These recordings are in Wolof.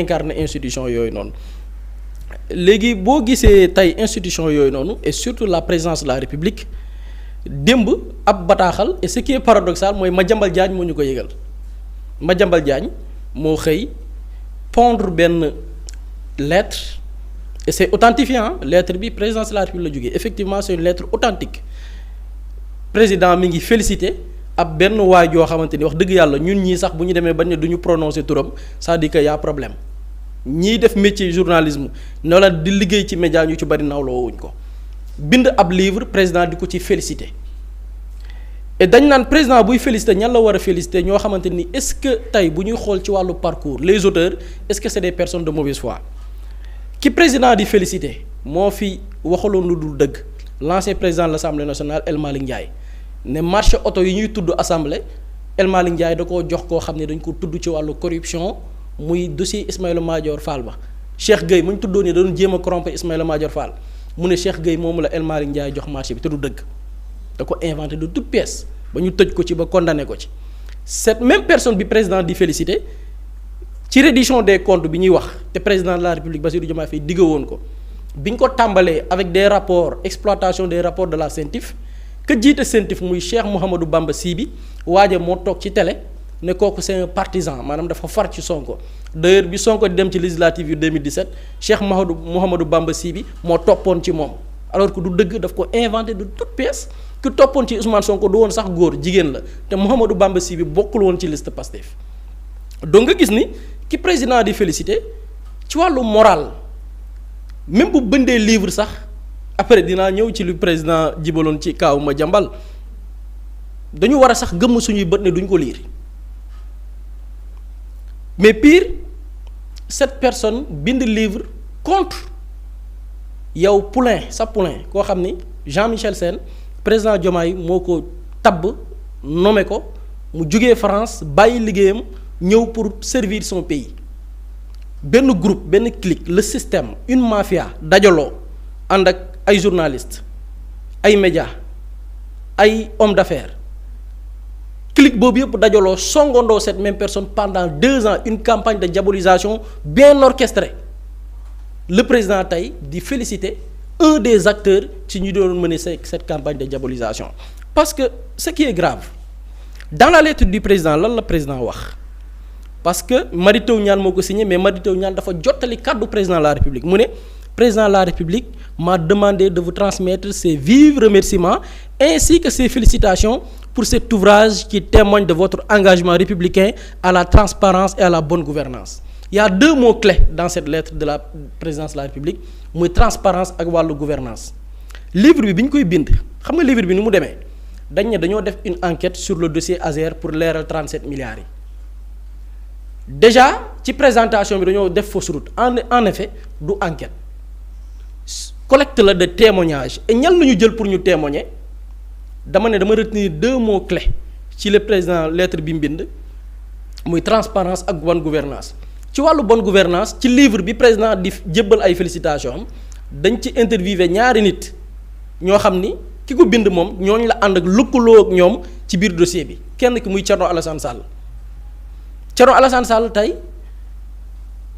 incarner institution yooyu noonu léegi boo gisee tey institution yooyu noonu et surtout la présidence de la République démb ab bataaxal et ce qui est paradoxal mooy Madiambal Diagne moo ñu ko yëgal Madiambal Diagne moo xëy pondre benn lettre et c'est authentifiant lettre bi présidence de la République la jógee effectivement c'est une lettre authentique président mi ngi félicité ab benn waay joo xamante ni wax dëgg yàlla ñun ñii sax bu ñu demee bañ ne du ñu prononcer turam c'est-à-dire que y a problème ñiy def métier journalisme ne la di liggéey ci média ñu ci bari nawloo wuñ ko bind ab livre président di ko ci félicité et dañ naan président buy félicité ñan la war a félicité ñoo xamante ni est-ce que tey bu ñuy xool ci wàllu parcours les auteurs est-ce que c'est des personnes de mauvaise foi ki président di félicité moo fi waxaloon lu dul dëgg l'ancien président de l'Assemblée nationale El Malick Ndiaye ne marché oto yi ñuy tudd assemblée El Malick Ndiaye da koo jox koo xam ne dañ ko tudd ci wàllu corruption muy dossier Ismaïla Madior Fall ba Cheikh Gueye mu ñu tuddoon ne doon jéem a corrompre Ismaïla Madior Fall mu ne Cheikh Gueye moomu la El Malick Ndiaye jox marché bi te du dëgg da ko inventé de toute pièce ba ñu tëj ko ci ba condamné ko ci cette même personne bi président di félicité ci reddition des comptes bi ñuy wax te président de la République Bassirou Diomaye Faye digga woon ko bi ñu ko tàmbalee avec des rapports exploitation des rapports de la CENTIF que jiite CENTIF muy Cheikh Mouhamadou Bamba Sy bi waaje moo toog ci télé ne kooku c'est un partisan maanaam dafa far ci Sonko d'ailleurs bi Sonko di dem ci législative yu 2017 Cheikh Mouhamadou Bamba Sy bi moo toppoon ci moom alors que du dëgg daf ko inventé de toute pièce que toppoon ci Ousmane Sonko du woon sax góor jigéen la te Mouhamadou Bamba Sy bi bokkul woon ci liste Pastef donc nga gis ni ki président di félicité ci wàllu moral même bu bëndee livre sax après dinaa ñëw ci lu président jibaloon ci kaaw Madiambal dañu war a sax gëmm suñuy bët ne duñ ko lire mais pire cette personne bind livre contre yow poulain sa poulain koo xam ni Jean-Michel Sène président Diomaye moo ko tabb nommé ko mu jugee France bàyyi liggéeyam ñëw pour servir son pays benn groupe benn clique le système une mafia dajaloo ànd ak ay journalistes ay médias ay hommes d'affaires clique boobu yëpp dajaloo songandoo cette même personne pendant 2 ans une campagne de diabolisation bien orchestrée le président tey di féliciter un des acteurs ci ñu doon mener cette campagne de diabolisation parce que ce qui est grave dans la lettre du président lan la président wax parce que Mary Teuw Niane moo ko signé mais Mary Teuw Niane dafa jottali kàddu président de la République mu ne président de la République m'a demandé de vous transmettre ses vifs remerciements ainsi que ses félicitations pour cet ouvrage qui témoigne de votre engagement républicain à la transparence et à la bonne gouvernance il y a 2 mots clés dans cette lettre de la présidence de la République muy transparence ak wàllu gouvernance livre bi ñu koy bind xam nga livre bi ni mu demee dañ ne dañoo def une enquête sur le dossier Azer pour leeral 37 milliards yi déjà ci présentation bi dañoo def fausse route en effet du enquête collecte la de témoignages et ñan la ñu jël pour ñu témoigner dama ne dama retenir 2 mots clés ci le président lettre bi mbind muy transparence ak bonne gouvernance ci wàllu bonne gouvernance ci livre bi président di jébbal ay félicitations am dañ ci interviewé ñaari nit ñoo xam ni ki ko bind moom ñooñu la ànd ak lëkkaloo ak ñoom ci biir dossier bi kenn ki muy Thierno Alassane Sall Thierno Alassane Sall tey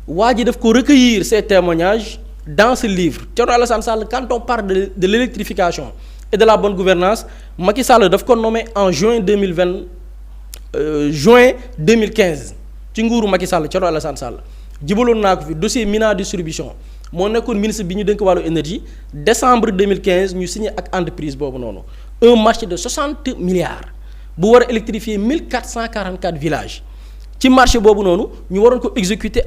waa ji daf ko recueillir ces témoignages dans ce livre Thierno Alassane Sall quand on parle de l'électrification et de la bonne gouvernance Macky Sall daf ko nommé en juin 2015 ci nguuru Macky Sall Thierno Alassane Sall jibaloon naa ko fi dossier Mina distribution moo nekkoon ministre bi ñu dénk wàllu énergie décembre 2015 ñu signé ak entreprise boobu noonu un marché de 60 milliards bu war a électrifier 1444 villages ci marché boobu noonu ñu waroon ko exécuter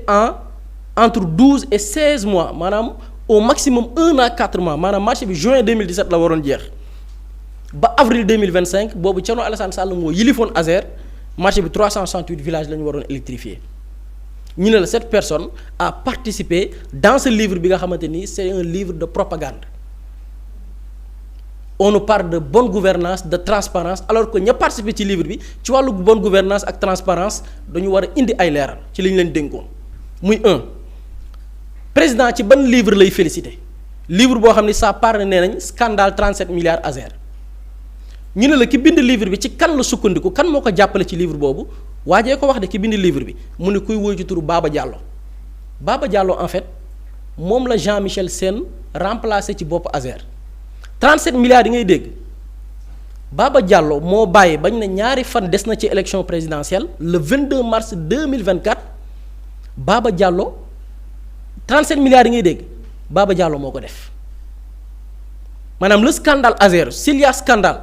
entre 12 et 16 mois maanaam au maximum 1 à 4 mois maanaam marché bi juin 2017 la waroon jeex ba avril 2025 boobu Thierno Alassane Sall moo yilifoon Azer marché bi 368 villages la ñu waroon électrifier ñu ne la cette personne a participé dans ce livre bi nga xamante ni c'est un livre de propagande on nous parle de bonne gouvernance de transparence alors que ña participé ci livre bi ci wàllu bonne gouvernance ak transparence dañu war a indi ay leeral ci li ñu leen dénkoon muy président ci ban livre lay félicité livre boo xam ni ça parle nee nañ scandale 37 milliards Azer ñu ne la ki bind livre bi ci kan la sukkandiku kan moo ko jàppale ci livre boobu waajee ko wax de ki bind livre bi mu ne kuy woy ci turu Baba Diallo Baba Diallo en fait moom la Jean-Michel Sène remplacé ci bopp ASER 37 milliards yi ngay dégg Baba Diallo moo bàyyi bañ ne ñaari fan des na ci élection présidentielle le 22 mars 2024 Baba Diallo 37 milliards yi ngay dégg Baba Diallo moo ko def maanaam le scandale ASER s'il y a scandale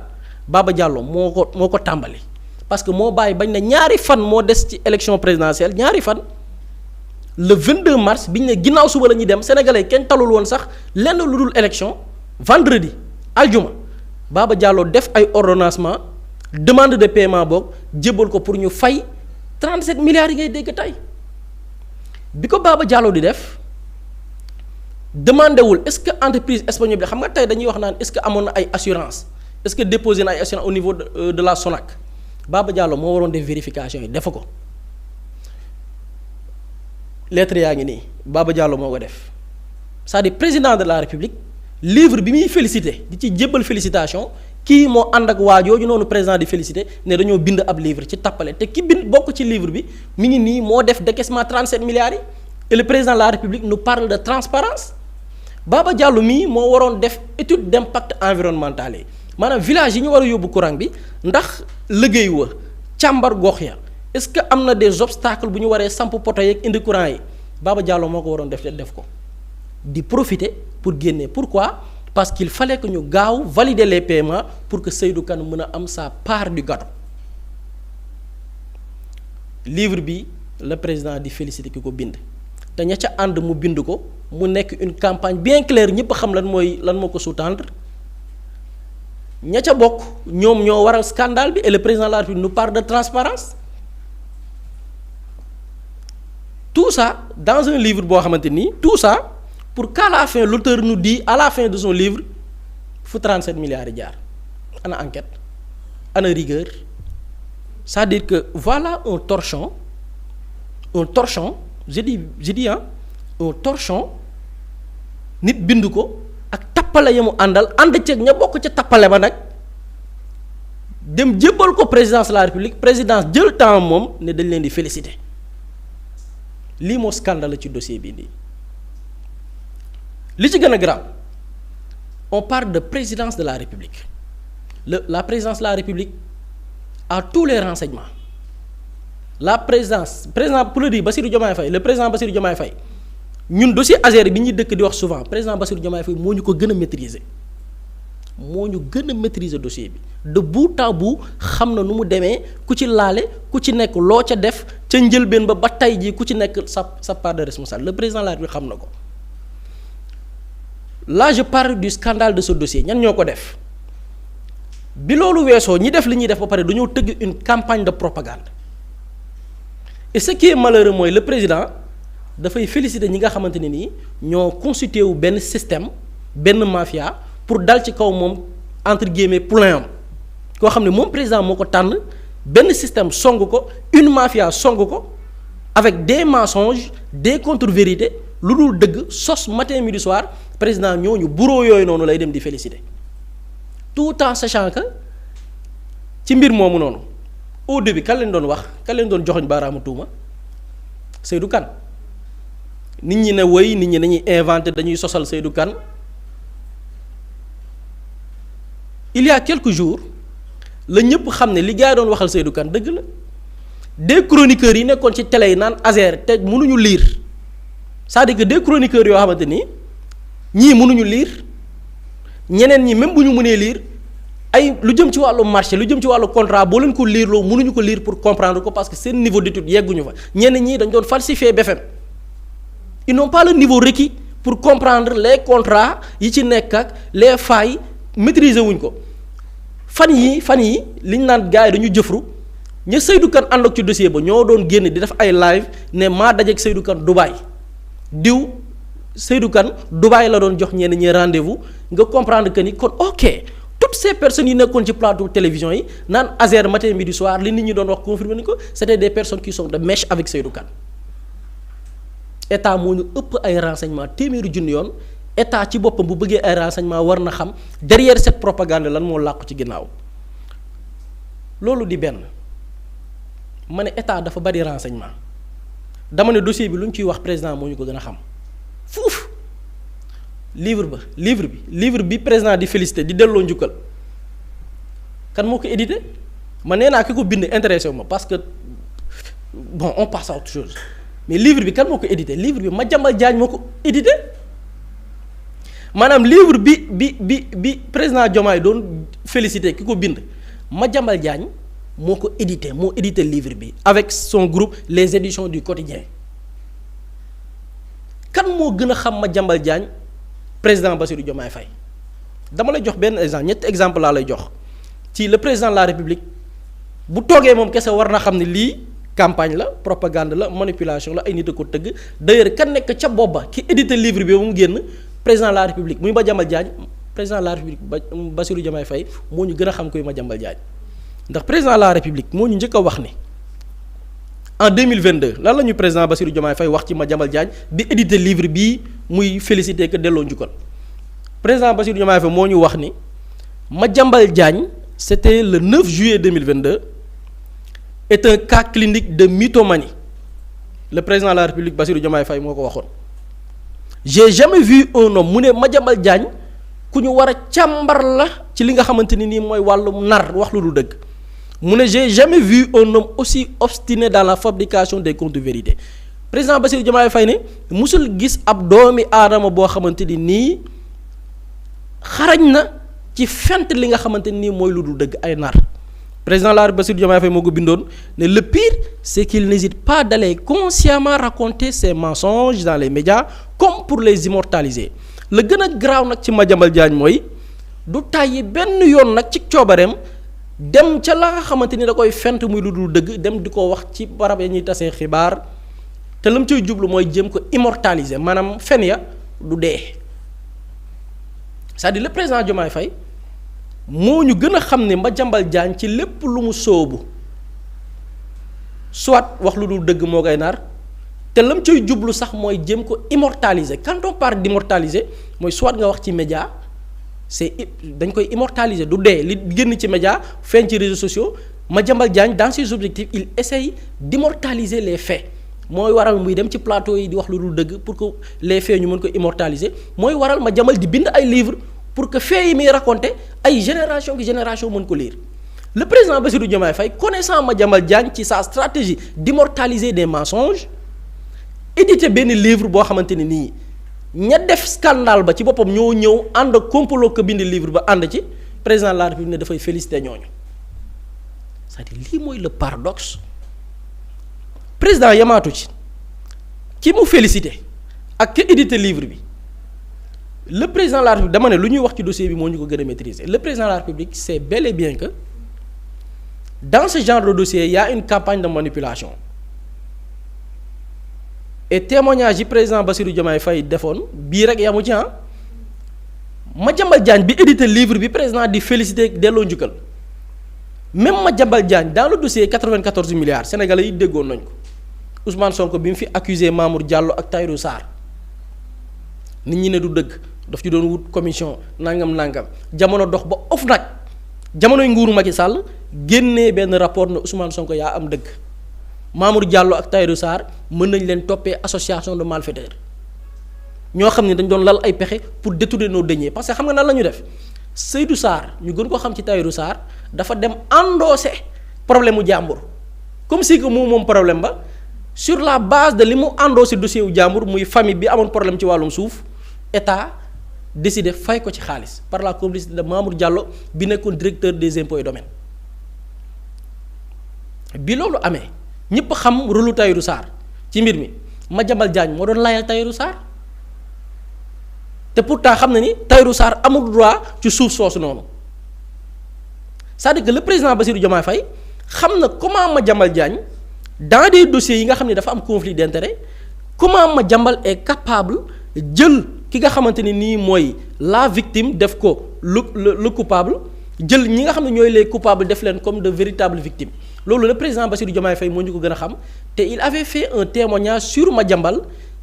Baba Diallo moo ko tàmbali parce que moo bàyyi bañ ne ñaari fan moo des ci élection présidentielle ñaari fan le 22 mars biñ ne ginnaaw suba la ñuy dem sénégalais kenn talul woon sax lenn lu dul élection vendredi aljuma Baba Diallo def ay ordonnancement demande de paiement boog jébbal ko pour ñu fay 37 milliards yi ngay dégg tey bi ko Baba Diallo di def demandé wul est-ce que entreprise espagnole bi xam nga tey dañuy wax naan est-ce que amoon na ay assurance est-ce que déposé na ay assurance au niveau de la SONAC Baba Diallo moo waroon def vérification yi defa ko lettre yaa ngi nii Baba Diallo moo ko def c'est-à-dire président de la République livre bi muy félicité di ci jébbal félicitation kii moo ànd ak waa jooju noonu président di félicité ne dañoo bind ab livre ci tappale te ki bind bokk ci livre bi mi ngi nii moo def décaissement 37 milliards yi et le président de la République nous parle de transparence Baba Diallo mii moo waroon def étude d'impact environnemental yi maanaam village yi ñu war a yóbbu courant bi ndax liggéey wa càmbar gox ya est-ce que am na des obstacles bu ñu waree samp poto yeeg indi courant yi Baba Diallo moo ko waroon def ko di profiter pour génne pourquoi parce qu'il fallait que ñu gaaw valider les paiements pour que Seydou Kane mën a am sa part du gâteau livre bi le président di féliciter ki ko bind te ña ca ànd mu bind ko mu nekk une campagne bien claire ñëpp xam lan moo ko sous-tendre ña ca bokk ñoom ñoo waral scandale bi et le président de la République nous parle de transparence tout ça dans un livre boo xamante ni tout ça pour qu'à la fin l'auteur nous dit à la fin de son livre fu 37 milliards yi jaar ana enquête ana rigueur c'est-à-dire que voilà un torchon je dis un torchon nit bind ko ak tappale ya mu àndal ànd ceeg ña bokk ca tappale ba nag dem jébbal ko présidence de la République présidence jël temps moom ne dañ leen di féliciter lii moo scandale ci dossier bii nii li ci gën a grave on parle de présidence de la République la présidence de la République a tous les renseignements président pour le dire Bassirou Diomaye Faye le président Bassirou Diomaye Faye ñun dossier ASER bi ñuy dëkk di wax souvent président Bassirou Diomaye Faye moo ñu ko gën a maîtriser dossier bi de bout en bout xam na nu mu demee ku ci laale ku ci nekk loo ca def ca njëlbeen ba tey jii ku ci nekk sa part de responsable le président de la République xam na ko là je parle du scandale de ce dossier ñan ñoo ko def bi loolu weesoo ñi def li ñuy def ba pare dañoo tëgg une campagne de propagande et ce qui est malheureux mooy le président dafay féliciter ñi nga xamante ne nii ñoo constitué wu benn système benn mafia pour dal ci kaw moom entre guillemets poulain am koo xam ne moom président moo ko tànn benn système song ko une mafia song ko avec des mensonges des contre-vérités lu dul dëgg sos matin midi soir président ñooñu bureau yooyu noonu lay dem di féliciter tout en sachant que ci mbir moomu noonu au début kan leen doon wax kan leen doon joxoñ baaraamu tuuma Seydou Kane nit ñi ne woy nit ñi dañuy inventer dañuy sosal Seydou Kane il y a quelques jours la ñëpp xam ne li gars yi doon waxal Seydou Kane dëgg la des chroniqueurs yi nekkoon ci télé yi naan ASER te mënuñu lire c'est-à-dire que des chroniqueurs yoo xamante ni ñii mënuñu lire ñeneen ñi même bu ñu mënee lire ay lu jëm ci wàllu marché lu jëm ci wàllu contrat boo leen ko lire loo mënuñu ko lire pour comprendre ko parce que seen niveau d'étude yegguñu fa ñeneen ñi dañ doon falsifier BFM ils n'ont pas le niveau requis pour comprendre les contrats yi ci nekk ak les failles maîtriser wuñ ko fan yi liñ naan gars yi dañu jëfru ña Seydou Kane ànd ak ci dossier ba ñoo doon génn di def ay live ne maa dajeeg Seydou Kane Dubaï diw Seydou Kane Dubaï la doon jox ñenn ñi rendez-vous nga comprendre que ni kon ok toutes ces personnes yi nekkoon ci plateau télévision yi naan ASER matin midi soir li nit ñi doon wax confirmer ni ko c'était des personnes qui sont de mèche avec Seydou Kane état moo ñu ëpp ay renseignements téeméeri junni yoon état ci boppam bu bëggee ay renseignements war na xam derrière cette propagande lan moo làqu ci ginnaaw loolu di benn ma ne état dafa bari renseignement dama ne dossier bi lu ñu ciy wax président moo ñu ko gën a xam fuuf livre bi président di félicité di delloo njukkal kan moo ko édité ma nee naa ki ko bind intéressé wu ma parce que bon on passe à autre chose mais livre bi kan moo ko édité livre bi Madiambal Diagne moo ko édité maanaam livre bi président Diomaye doon félicité ki ko bind Madiambal Diagne moo ko édité moo édité livre bi avec son groupe les éditions du quotidien kan moo gën a xam Madiambal Diagne président Bassirou Diomaye Faye dama lay jox benn exemple ñetti exemple laa lay jox ci le président de la république bu toogee moom kese war na xam ne lii campagne la propagande la manipulation la ay nit a ko tëgg d'ailleurs kan nekk ca bopp ba ki édité livre bi ba mu génn président de la république muy Madiambal Diagne président de la république Bassirou Diomaye Faye moo ñu gën a xam koy Madiambal Diagne ndax président de la république moo ñu njëkk a wax ni en 2022 lan la ñu président Bassirou Diomaye Faye wax ci Madiambal Diagne bi édité livre bii muy félicité que delloo njukkal président Bassirou Diomaye Faye moo ñu wax ni Madiambal Diagne c'était le 9 juillet 2022 est un cas clinique de mythomanie le président de la république Bassirou Diomaye Faye moo ko waxoon j'ai jamais vu un homme mu ne Madiambal Diagne ku ñu war a càmbar la ci li nga xamante ni nii mooy wàllum nar wax lu dul dëgg mu ne j'ai jamais vu un homme aussi obstiné dans la fabrication des contre-vérités président Bassirou Diomaye Faye ne musul gis ab doomi aadama boo xamante ni nii xarañ na ci fent li nga xamante ni nii mooy lu dul dëgg ay nar président la Bassirou Diomaye Faye moo ko bindoon ne le pire c'est qu'il n'hésite pas d'aller consciemment raconter ses mensonges dans les médias comme pour les immortaliser la gën a garaaw nag ci Madiambal Diagne mooy du tàyyi benn yoon nag ci coobareem dem ca la nga xamante ni da koy fent muy lu dul dëgg dem di ko wax ci barab ya ñuy tasee xibaar te la mu cay jublu mooy jéem ko immortaliser maanaam fen ya du dee c'est-à-dire le président Diomaye Faye moo ñu gën a xam ne Madiambal Diagne ci lépp lu mu sóobu soit wax lu dul dëgg moo koy nar te la mu cay jublu sax mooy jéem ko immortaliser quand on parle d'immortaliser mooy soit nga wax ci média c'est dañ koy immortaliser du dee li génn ci média feeñ ci réseaux sociaux Madiambal Diagne dans ses objectifs il essaye d'immortaliser les faits mooy waral muy dem ci plateau yi di wax lu dul dëgg pour que les faits ñu mën ko immortaliser mooy waral Madiambal di bind ay livres pour que faits yi muy raconter ay génération ki génération mën ko lire le président Bassirou Diomaye Faye connaissant Madiambal Diagne ci sa stratégie d'immortaliser des mensonges édité benn livre boo xamante ni nii ña def scandale ba ci boppam ñoo ñëw ànd complot ko bind livre ba ànd ci président de la République ne dafay féliciter ñooñu c'est-à-dire lii mooy le paradoxe président yamaatu ci mu féliciter ak ki édité livre bi le président de la République dama ne lu ñuy wax ci dossier bi moo ñu ko gën a maîtriser le président de la République sait bel et bien que dans ce genre de dossier il y a une campagne de manipulation et témoignage yi président Bassirou Diomaye Faye defoon bii rek yamu ci Madiambal Diagne bi édité livre bi président di féliciter delloo njukkal même Madiambal Diagne dans le dossier 94 milliards sénégalais yi déggoon nañ ko Ousmane Sonko bi mu fi accusé Mamour Diallo ak Tahirou Sarr nit ñi ne du dëgg daf ci doon wut commission nangam jamono dox ba OFNAC jamonoy nguuru Macky Sall génnee benn rapport ne Ousmane Sonko yaa am dëgg Mamour Diallo ak Tahirou Sarr mën nañ leen toppee association de malfaiteurs ñoo xam ne dañ doon lal ay pexe pour détourner nos deniers parce que xam nga nan la ñu def Seydou Sarr ñu gën ko xam ci Tahirou Sarr dafa dem endosser problème mu jàmbur comme si que moom problème ba sur la base de li mu endossé dossier wu jàmbur muy famille bi amoon problème ci wàllum suuf état décidé fay ko ci xaalis par la complicité de Mamour Diallo bi nekkoon directeur des impôts et domaines bi loolu amee ñëpp xam rôle Tahirou Sarr ci mbir mi Madiambal Diagne moo doon layal Tahirou Sarr te pourtant xam na ni Tahirou Sarr amul droit ci suuf soosu noonu c'est-à-dire que le président Bassirou Diomaye Faye xam na comment Madiambal Diagne dans des dossiers yi nga xam ne dafa am conflit d'intérêt comment Madiambal est capable jël ki nga xamante ni nii mooy la victime def ko le coupable jël ñi nga xam ne ñooy les coupables def leen comme de véritables victimes loolu le président Bassirou Diomaye Faye moo ñu ko gën a xam te il avait fait un témoignage sur Madiambal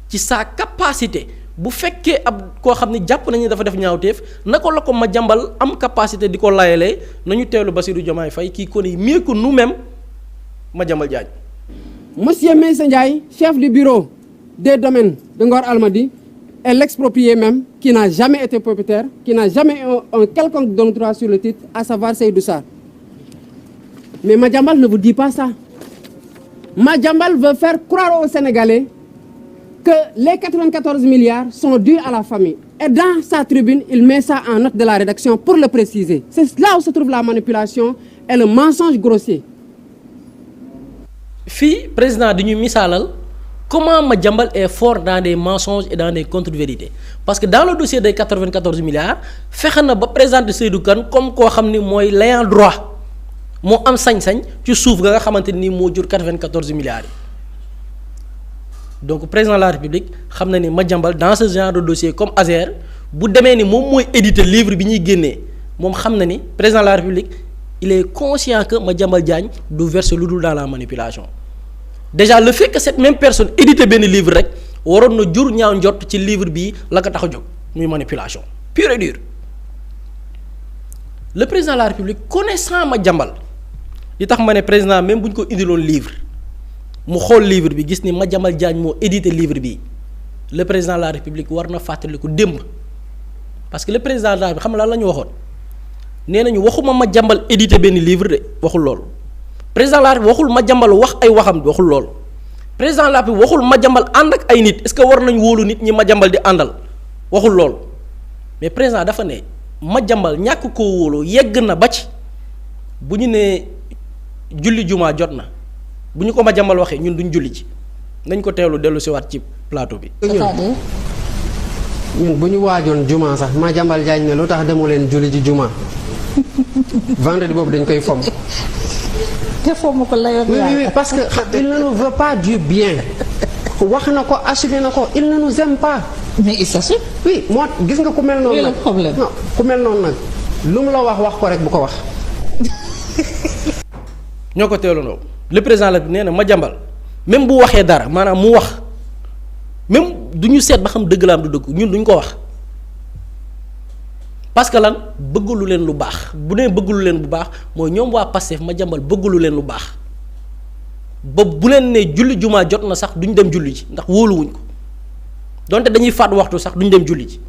ci sa capacité bu fekkee ab koo xam ne jàpp nañu dafa def ñaawteef naka la ko Madiambal am capacité di ko layalee nañu teewlu Bassirou Diomaye Faye qui connaît mieux que nous-mêmes Madiambal Diagne. Monsieur Meïssa Ndiaye, chef du bureau des domaines de Ngor Almadies, est l'exproprié même, qui n'a jamais été propriétaire, qui n'a jamais un quelconque don droit sur le titre, à savoir Seydou Sarr. Mais Madiambal ne vous dit pas ça. Madiambal veut faire croire aux Sénégalais que les 94 milliards sont dus à la famille. Et dans sa tribune, il met ça en note de la rédaction pour le préciser. C'est là où se trouve la manipulation et le mensonge grossier. Fii président dañuy misaalal comment Madiambal est fort dans des mensonges et dans des contre-vérités parce que dans le dossier des 94 milliards fexe na ba présenter Seydou Kane comme koo xam ni mooy l'ayant droit moo am sañ-sañ ci suuf nga xamante ni moo jur 94 milliards yi donc président de la République xam na ni Madiambal dans ce genre de dossier comme Azer bu demee ni moom mooy éditer livre bi ñuy génnee moom xam na ni président de la République il est conscient que Madiambal Diagne du verser lu dul dans la manipulation déjà le fait que cette même personne édité benn livre rek waroon na jur ñaaw njott ci livre bii la ko tax a jóg muy manipulation pure et dure le président de la République connaissant Madiambal li tax ma ne président même bu ñu ko indiloon livre mu xool livre bi gis ni Madiambal Diagne moo édité livre bi le président de la République war na fàttaliku démb parce que le président de la République xam nga lan la ñu waxoon nee nañu waxuma Madiambal édité benn livre de waxul loolu président de la République waxul Madiambal wax ay waxam waxul loolu président de la République waxul Madiambal ànd ak ay nit est-ce que war nañ wóolu nit ñi Madiambal di àndal waxul loolu mais président dafa ne Madiambal ñàkk koo wóoloo yegg na ba ci bu ñu nee julli jumaa jot na bu ñu ko Madiambal waxee ñun duñ julli ci nañ ko teewlu dellu si waat ci plateau bi. ñun bu ñu waajoon jumaa sax Madiambal Diagne ne lu tax demu leen julli ji jumaa vendredi boobu dañ koy fomm. te fomm ko la yoon oui parce que il ne nous veut pas du bien wax na ko assumé na ko il ne nous aime pas. mais il s'assume. oui moo gis nga ku mel noonu nag problème non ku mel noonu nag lu mu la wax ko rek bu ko wax. ñoo ko teeloonoo le président la nee na Madiambal même bu waxee dara maanaam mu wax même du ñu seet ba xam dëgg la am du dëgg ñun duñ ko wax parce que lan bëggalu leen lu baax bu nee bëggalu leen bu baax mooy ñoom waa Pastef Madiambal bëggalu leen lu baax ba bu leen ne julli jumaa jot na sax duñ dem julli ji ndax wóoluwuñ ko donte dañuy faat waxtu sax duñ dem julli ji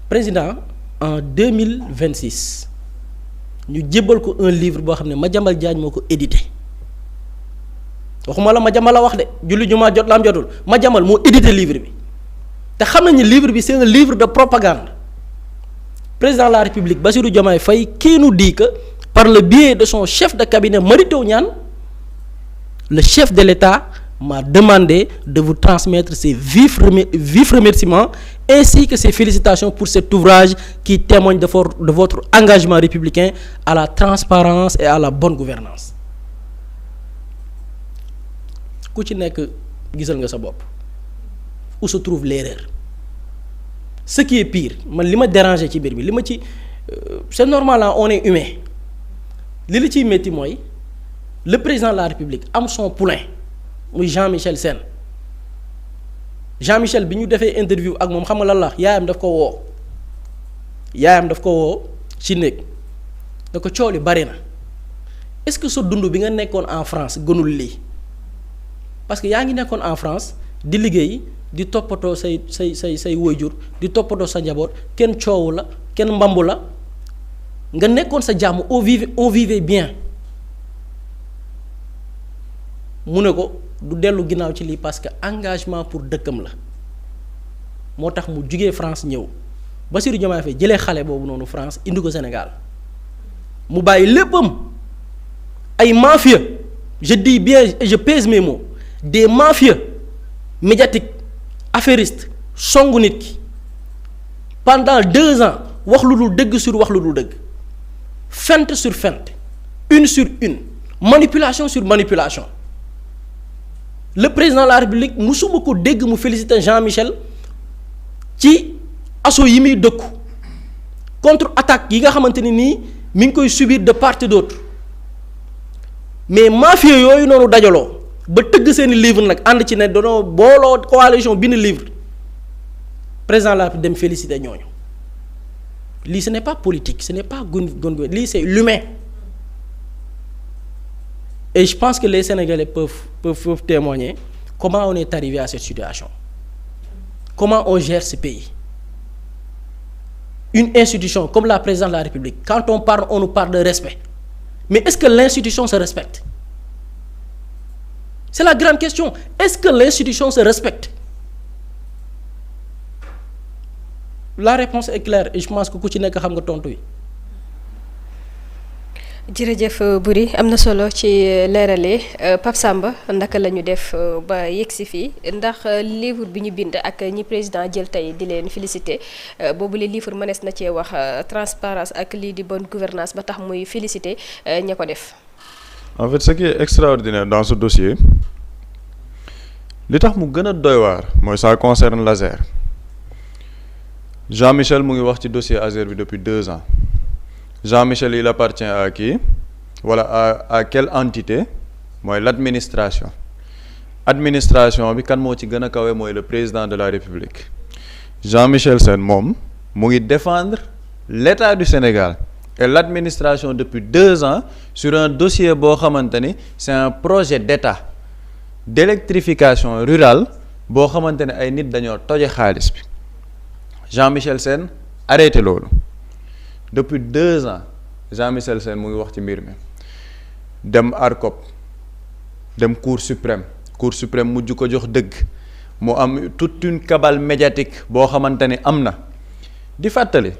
président en 2026 ñu jébbal ko un livre boo xam ne Madiambal Diagne moo ko édité waxuma la Madiambal la wax de julli jumaa jot la am jotul Madiambal moo édité livre bi te xam nañu livre bi c'est un livre de propagande président de la République Bassirou Diomaye Faye qui nous dit que par le biais de son chef de cabinet Mary Teuw Niane le chef de l'État m'a demandé de vous transmettre ses vifs remerciements ainsi que ses félicitations pour cet ouvrage qui témoigne de votre engagement républicain à la transparence et à la bonne gouvernance ku ci nekk gisal nga sa bopp où se trouve l'erreur ce qui est pire man li ma dérangé ci mbir bi li ma ci c'est normal là on est humain li la ciy métti mooy le président de la République am son poulain muy Jean-Michel Sène Jean-Michel bi ñu defee interview ak moom xam nga lan la yaayam daf ko woo ci néeg da ko coow li bari na est-ce que sa dund bi nga nekkoon en France gënul lii parce que yaa ngi nekkoon en France di liggéey di toppatoo say waajur di toppatoo sa njaboot kenn coowu la kenn mbambu la nga nekkoon sa jàmm on vivait bien mu ne ko du dellu ginnaaw ci lii parce que engagement pour dëkkam la moo tax mu jugee France ñëw Bassirou Diomaye Faye jëlee xale boobu noonu France indi ko Sénégal mu bàyyi léppam ay mafieux je dis bien et je pèse mes mots des mafieux médiatiques affairistes songu nit ki pendant 2 ans wax lu dul dëgg sur wax lu dul dëgg feinte sur feinte une sur une manipulation sur manipulation le président de la République musuma ko dégg mu féliciter Jean-Michel ci assaut yi muy dëkku contre attaque yi nga xamante ni nii mi ngi koy subir de part et d'autre mais mafia yooyu noonu dajaloo ba tëgg seeni livre nag ànd ci ne danoo booloo coalition bind livre président de la République dem féliciter ñooñu lii ce n'est pas politique ce n'est pas gon lii c'est l'humain Et je pense que les Sénégalais peuvent témoigner comment on est arrivé à cette situation. Comment on gère ce pays. Une institution comme la présidence de la République, quand on parle, on nous parle de respect. Mais est-ce que l'institution se respecte? C'est la grande question. Est-ce que l'institution se respecte? La réponse est claire et je pense que ku ci nekk xam nga tontu yi. jërëjëf Boury am na solo ci leerale Pape Samba naka la ñu def ba yegsi fii ndax livre bi ñu bind ak ñi président jël tey di leen féliciter boobu le livre mënees na cee wax transparence ak lii di bonne gouvernance ba tax muy féliciter ña ko def. En fait ce qui est extraordinaire dans ce dossier li tax mu gën a doy waar mooy ça concerne l'Azer. Jean-Michel mu ngi wax ci dossier Azer bi depuis 2 ans. Jean-Michel il appartient à qui? Voilà, à quelle entité? Mooy l'administration. Administration bi kan moo ci gën a kawe mooy le président de la République. Jean-Michel Sène moom mu ngi défendre l'État du Sénégal et l'administration depuis 2 ans sur un dossier boo xamante ni c'est un projet d'État d'électrification rurale boo xamante ne ay nit dañoo toje xaalis bi. Jean-Michel Sène arrêté loolu. Depuis 2 ans Jean-Michel Sène mu ngi wax ci mbir mi dem ARCOP dem Cour suprême mujj ko jox dëgg mu am toute une cabale médiatique boo xamante ni am na di fàttali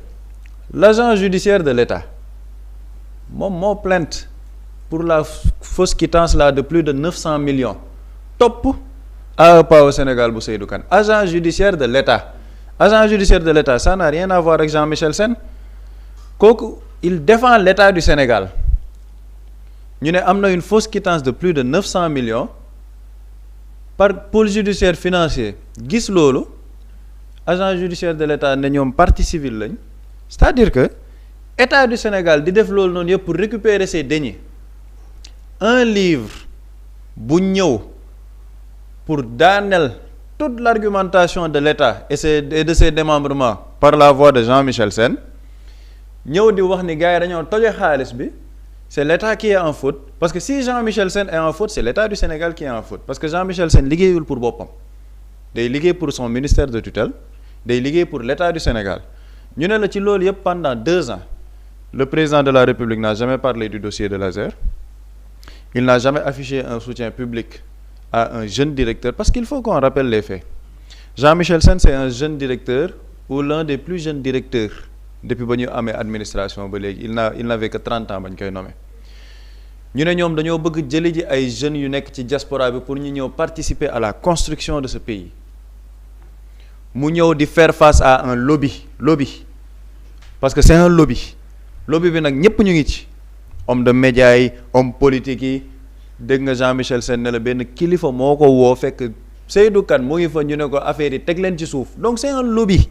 l'agent judiciaire de l'État moom moo plainte pour la fausse quittance là de plus de 900 millions topp AEPA au Sénégal bu Seydou Kane agent judiciaire de l'État ça n'a rien à voir avec Jean-Michel Sène. kooku il défend l'État du Sénégal ñu ne am na une fausse quittance de plus de 900 millions par pôle judiciaire financier gis loolu agent judiciaire de l'État ne ñoom partie civile lañ c'est-à-dire que État du Sénégal di def loolu noonu yëpp pour récupérer ses deniers un livre bu ñëw pour daaneel toute l'argumentation de l'État et de ses démembrements par la voix de Jean-Michel Sène ñëw di wax ni gars yi dañoo toje xaalis bi c'est l'État qui est en faute parce que si Jean-Michel Sène est en faute c'est l'État du Sénégal qui est en faute parce que Jean-Michel Sène liggéeyul pour boppam day liggéey pour son ministère de tutelle day liggéey pour l'État du Sénégal ñu ne la ci loolu yëpp pendant 2 ans le président de la République n'a jamais parlé du dossier de l'Azer il n'a jamais affiché un soutien public à un jeune directeur parce qu'il faut qu'on rappelle les faits Jean-Michel Sène c'est un jeune directeur ou l'un des plus jeunes directeurs depuis ba ñu amee administration ba léegi il n'avait que 30 ans bañ koy nommé ñu ne ñoom dañoo bëgg jëli ji ay jeunes yu nekk ci diaspora bi pour ñu ñëw participer à la construction de ce pays mu ñëw di faire face à un lobby parce que c'est un lobby bi nag ñëpp ñu ngi ci homme de médias yi homme politique yi dégg nga Jean-Michel Sène ne la benn kilifa moo ko woo fekk Seydou Kane mu ngi fa ñu ne ko affaire yi teg leen ci suuf donc c'est un lobby.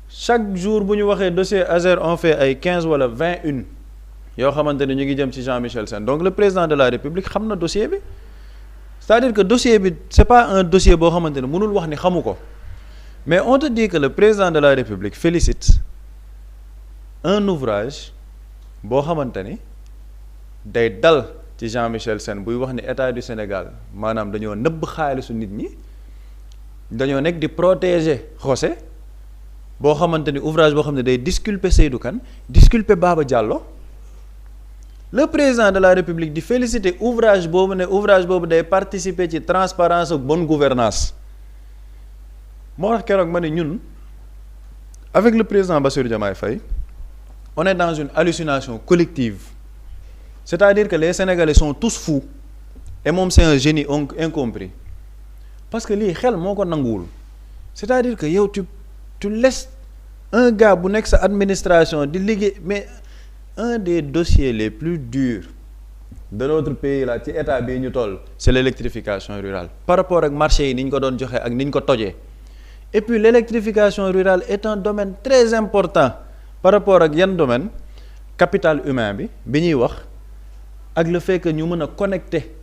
Chaque jour bu ñu waxee dossier Azer on fait ay 15 wala 21 yoo xamante ne ñu ngi jëm ci Jean-Michel Sène donc le président de la République xam na dossier bi c'est-à-dire que dossier bi c'est pas un dossier boo xamante ne mënul wax ni xamu ko mais on te dit que le président de la République félicite un ouvrage boo xamante ni day dal ci Jean-Michel Sène buy wax ni État du Sénégal maanaam dañoo nëbb xaalisu nit ñi dañoo nekk di protéger José boo xamante ni ouvrage boo xam ne day disculper Seydou Kane disculper Baba Diallo le président de la République di féliciter ouvrage boobu day participer ci transparence ak bonne gouvernance moo tax keroog ma ne ñun avec le président Bassirou Diomaye Faye on est dans une hallucination collective c'est-à-dire que les Sénégalais sont tous fous et moom c'est un génie incompris parce que lii xel moo ko nanguwul c'est-à-dire que yow tu laisses un gars bu nekk sa administration di liggéey mais un des dossiers les plus durs de notre pays là ci état bii ñu toll c'est l'électrification rurale par rapport ak marché yi ni ñu ko doon joxe ak ni ñu ko tojee et puis l'électrification rurale est un domaine très important par rapport ak yan domaine capital humain bi ñuy wax ak le fait que ñu mën a connecter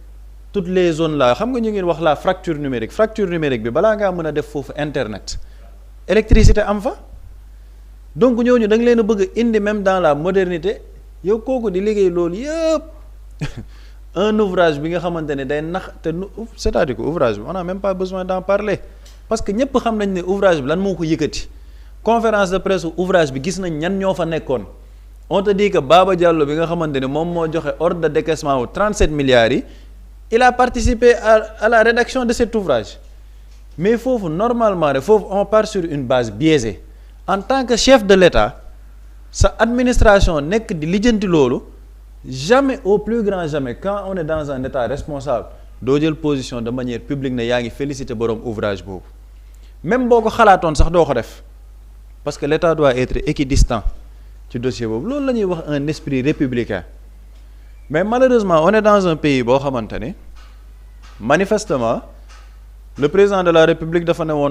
toutes les zones là xam nga ñu ngi wax la fracture numérique bi balaa ngaa mën a def foofu internet électricité am fa donc ñooñu da nga leen a bëgg indi même dans la modernité yow kooku di liggéey loolu yëpp un ouvrage bi nga xamante ne day nax te c'est-à-dire que ouvrage bi on n'a même pas besoin d'en parler parce que ñëpp xam nañ ne ouvrage bi lan moo ko yëkkati conférence de presse ouvrage bi gis nañ ñan ñoo fa nekkoon on te dit que Baba Diallo bi nga xamante ne moom moo joxe ordre de décaissement wu 37 milliards yi il a participé à la rédaction de cet ouvrage mais foofu normalement rek foofu on part sur une base biaisée en tant que chef de l'État sa administration nekk di lijjanti loolu jamais au plus grand jamais quand on est dans un état responsable doo jël position de manière publique ne yaa ngi féliciter borom ouvrage boobu même boo ko xalaatoon sax doo ko def parce que l'État doit être équidistant ci dossier boobu loolu la ñuy wax un esprit républicain mais malheureusement on est dans un pays boo xamante ne manifestement le président de la République dafa ne woon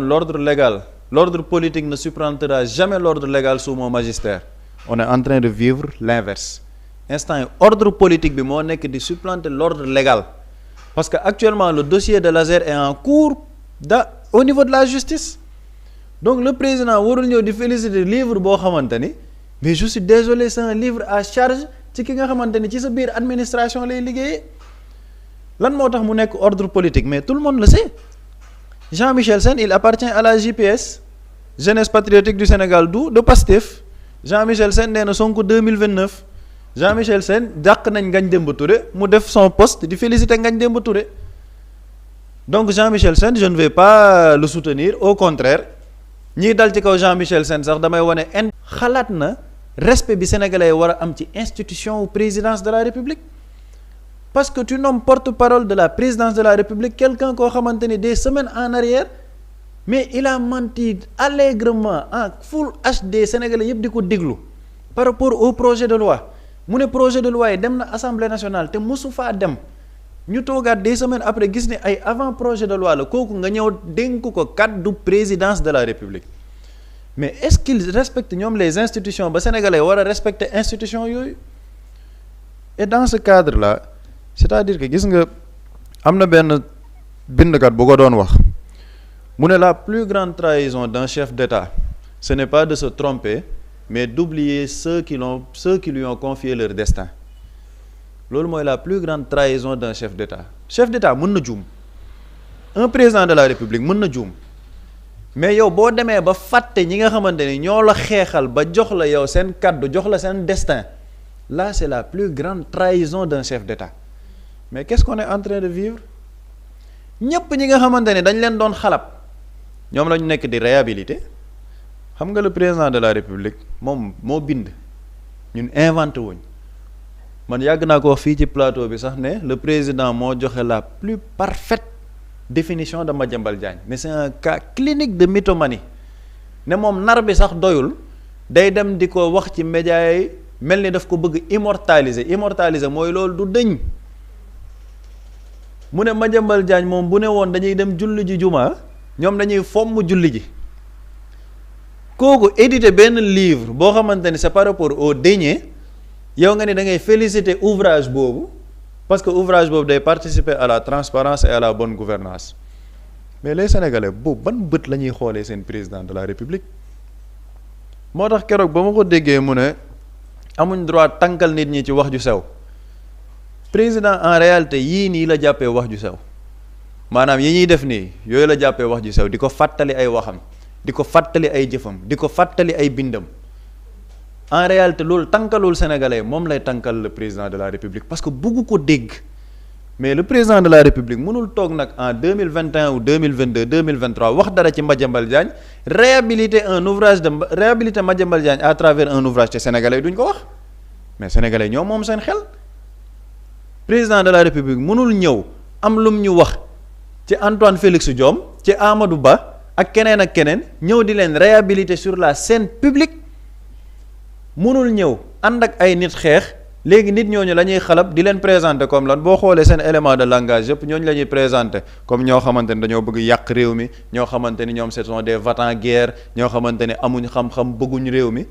l'ordre politique ne supplantera jamais l'ordre légal sous mon magistère on est en train de vivre l'inverse instant yi ordre politique bi moo nekk di supplanter l'ordre légal parce que actuellement le dossier de l'ASER est en cours au niveau de la justice donc le président warul ñëw di féliciter livre boo xamante ni mais je suis désolé c'est un livre à charge ci ki nga xamante ni ci sa biir administration lay liggéeyee lan moo tax mu nekk ordre politique mais tout le monde le sait Jean-Michel Sène il appartient à la JPS Jeunesse Patriotique du Sénégal de Pastef Jean-Michel Sène nee na Sonko 2029 Jean-Michel Sène dàq nañ Ngagne Demba Touré mu def son poste di féliciter Ngagne Demba Touré donc Jean-Michel Sène je ne vais pas le soutenir au contraire ñiy dal ci kaw Jean-Michel Sène sax damay wane xalaat na respect bi sénégalais war a am ci institution ou présidence de la République parce que tu nommes porte-parole de la présidence de la République quelqu'un koo xamante ni des semaines en arrière mais il a menti allègrement en full HD sénégalais yëpp di ko déglu par rapport au projet de loi mu ne projet de loi yi dem na Assemblée nationale te mosu faa dem ñu toogaat des semaines après gis ne ay avant projet de loi la kooku nga ñëw dénk ko kaddu présidence de la République mais est-ce qu'ils respectent ñoom les institutions ba sénégalais war a respecter institutions yooyu et dans ce cadre là c'est-à-dire que gis nga am na benn bindkat bu ko doon wax mu ne la plus grande trahison d'un chef d'État ce n'est pas de se tromper mais d'oublier ceux qui lui ont confié leur destin loolu mooy la plus grande trahison d'un chef d'État mën na juum un président de la République mën na juum mais yow boo demee ba fàtte ñi nga xamante ni ñoo la xeexal ba jox la yow seen kàddu jox la seen destin là c'est la plus grande trahison d'un chef d'État mais qu'est-ce qu'on est en train de vivre ñépp ñi nga xamante ne dañ leen doon xalab ñoom lañu nekk di réhabiliter xam nga le président de la République moom moo bind ñun inventé wuñ man yàgg naa ko wax fii ci plateau bi sax ne le président moo joxe la plus parfaite définition de Madiambal Diagne mais c'est un cas clinique de mythomanie ne moom nar bi sax doyul day dem di ko wax ci médias yi mel ni daf ko bëgg immortaliser mooy loolu du dëñ mu ne Madiambal Diagne moom bu ne woon dañuy dem julli ji jumaa ñoom dañuy fomm julli ji kooku édité benn livre boo xamante ni c'est par rapport au deniers yow nga ni da ngay féliciter ouvrage boobu parce que ouvrage boobu day participer à la transparence et à la bonne gouvernance mais les Sénégalais boobu ban bët la ñuy xoolee seen président de la République moo tax keroog ba ma ko déggee mu ne amuñ droit tànkal nit ñi ci wax ju sew président en réalité yii nii la jàppee wax ju sew maanaam yi ñuy def nii yooyu la jàppee wax ju sew di ko fàttali ay waxam di ko fàttali ay jëfam di ko fàttali ay bindam en réalité loolu tànkalul sénégalais moom lay tànkal le président de la République parce que bugg ko dégg mais le président de la République mënul toog nag en 2021 ou 2022 2023 wax dara ci Madiambal Diagne réhabiliter Madiambal Diagne à travers un ouvrage te sénégalais duñ ko wax mais sénégalais ñoom moom seen xel président de la République mënul ñëw am lum ñu wax ci Antoine Félix Diome ci Amadou Ba ak keneen ñëw di leen réhabiliter sur la scène publique mënul ñëw ànd ak ay nit xeex léegi nit ñooñu la ñuy xalab di leen présenter comme lan boo xoolee seen élément de langage yëpp ñooñu la ñuy présenter comme ñoo xamante ni dañoo bëgg yàq réew mi ñoo xamante ni ñoom ce sont des va-t-en-guerre ñoo xamante ni amuñ xam-xam bëgguñ réew mi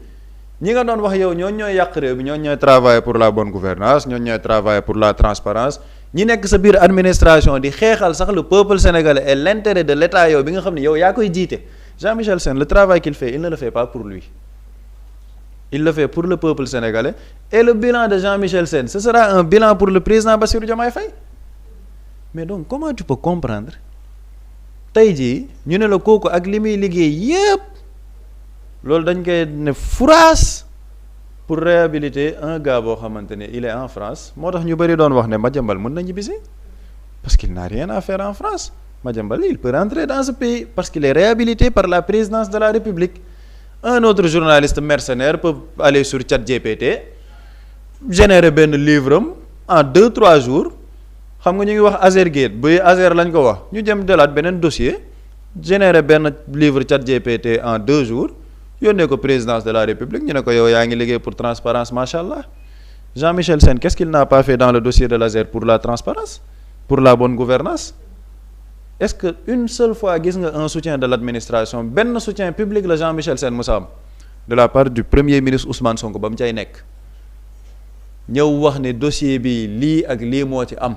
ñi nga doon wax yow ñooñu ñooy yàq réew mi ñooñu ñooy travailler pour la bonne gouvernance ñooñu ñooy travailler pour la transparence ñi nekk sa biir administration di xeexal sax le peuple sénégalais et l'intérêt de l'État yow bi nga xam ne yow yaa koy jiite Jean-Michel Sène le travail qu'il fait il ne le fait pas pour lui il le fait pour le peuple sénégalais et le bilan de Jean-Michel Sène ce sera un bilan pour le président Bassirou Diomaye Faye mais donc comment tu peux comprendre tey jii ñu ne la kooku ak li muy liggéey yépp loolu dañ koy ne furaas pour réhabiliter un gars boo xamante ne il est en France moo tax ñu bëri doon wax ne Madiambal mën na ñibbisi parce qu'il n'a rien à faire en France Madiambal il peut rentrer dans ce pays parce qu'il est réhabilité par la présidence de la République. Un autre journaliste mercenaire peut aller sur ChatGPT générer benn livre en 2-3 jours xam nga ñu ngi wax Azergate bu Azer lañ ko wax ñu jëm delaat beneen dossier générer benn livre ChatGPT en 2 jours yónnee ko présidence de la République ñu ne ko yow yaa ngi liggéey pour transparence macha allah Jean-Michel Sène qu'est-ce qu'il n'a pas fait dans le dossier de l'Azer pour la transparence pour la bonne gouvernance est-ce que une seule fois gis nga un soutien de l'administration benn soutien public la Jean-Michel Sène Moussa am de la part du premier ministre Ousmane Sonko ba mu cay nekk ñëw wax ne dossier bi lii ak lii moo ci am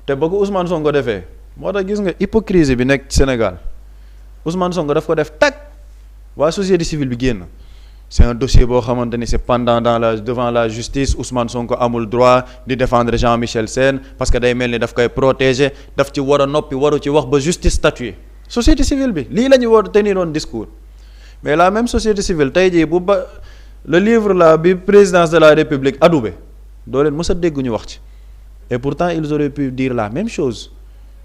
te ba ko Ousmane Sonko defee moo tax gis nga hypocrisie bi nekk Sénégal Ousmane Sonko daf ko def tag waa société civile bi génn c'est un dossier boo xamante ni c'est pendant devant la justice Ousmane Sonko amul droit di défendre Jean-Michel Sène parce que day mel ni daf koy protéger daf ci war a noppi waru ci wax ba justice statuer société civile bi lii la ñu war a tenir woon discours mais la même société civile tey jii bu ba le livre là bi présidence de la République adoubé doo leen mës a dégg ñu wax ci et pourtant ils auraient pu dire la même chose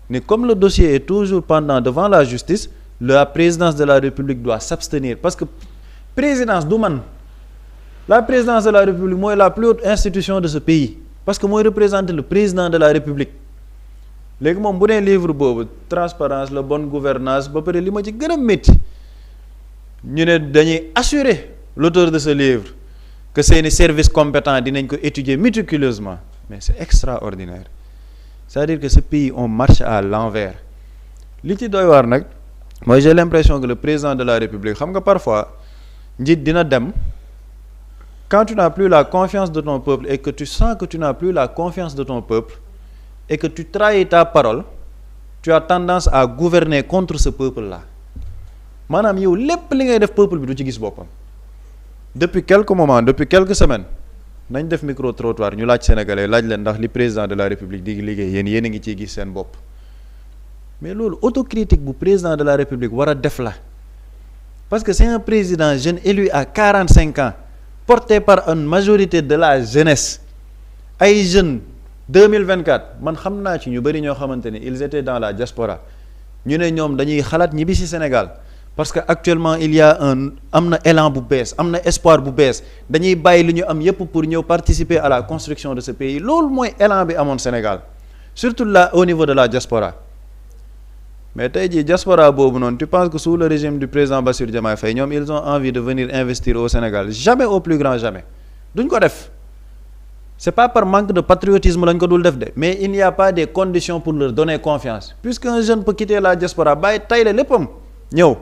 ni comme le dossier est toujours pendant devant la justice la présidence de la République doit s'abstenir parce que présidence du man la présidence de la République mooy la plus haute institution de ce pays parce que mooy représenter le président de la République léegi moom bu nee livre boobu transparence la bonne gouvernance ba pare li ma ci gën a métti ñu ne dañuy assurer l'auteur de ce livre que seeni services compétents dinañ ko étudier méticuleusement mais c'est extraordinaire c'est-à-dire que ce pays on marche à l'envers li ci doy waar nag mooy j'ai l'impression que le président de la République xam nga parfois njiit dina dem quand tu n'as plus la confiance de ton peuple et que tu sens que tu n'as plus la confiance de ton peuple et que tu trahis ta parole tu as tendance à gouverner contre ce peuple-là maanaam yow lépp li ngay def peuple bi du ci gis boppam depuis quelques moments depuis quelques semaines nañ def micro trottoir ñu laaj sénégalais laaj leen ndax li président de la République di liggéey yéen a ngi ciy gis seen bopp mais loolu autocritique bu président de la République war a def la parce que c'est un président jeune élu à 45 ans porté par une majorité de la jeunesse ay jeunes 2024 man xam naa ci ñu bëri ñoo xamante ne ils étaient dans la diaspora ñu ne ñoom dañuy xalaat ñibbi ci Sénégal parce que actuellement il y a am na élan bu bees am na espoir bu bees dañuy bàyyi li ñu am yépp pour ñëw participer à la construction de ce pays loolu mooy élan bi amoon Sénégal surtout là au niveau de la diaspora mais tey jii diaspora boobu noonu tu penses que sous le régime du président Bassirou Diomaye Faye ñoom ils ont envie de venir investir au Sénégal jamais au plus grand jamais duñ ko def c'est pas par manque de patriotisme lañ ko dul def de mais il n'y a pas des conditions pour leur donner confiance puisqu'un jeune peut quitter la diaspora bàyyi tayle léppam ñëw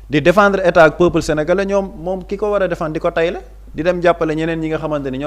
di défendre état ak peuple sénégalais ñoom moom ki ko war a défendre di ko tayle di dem jàppale ñeneen ñi nga xamante ni ñoom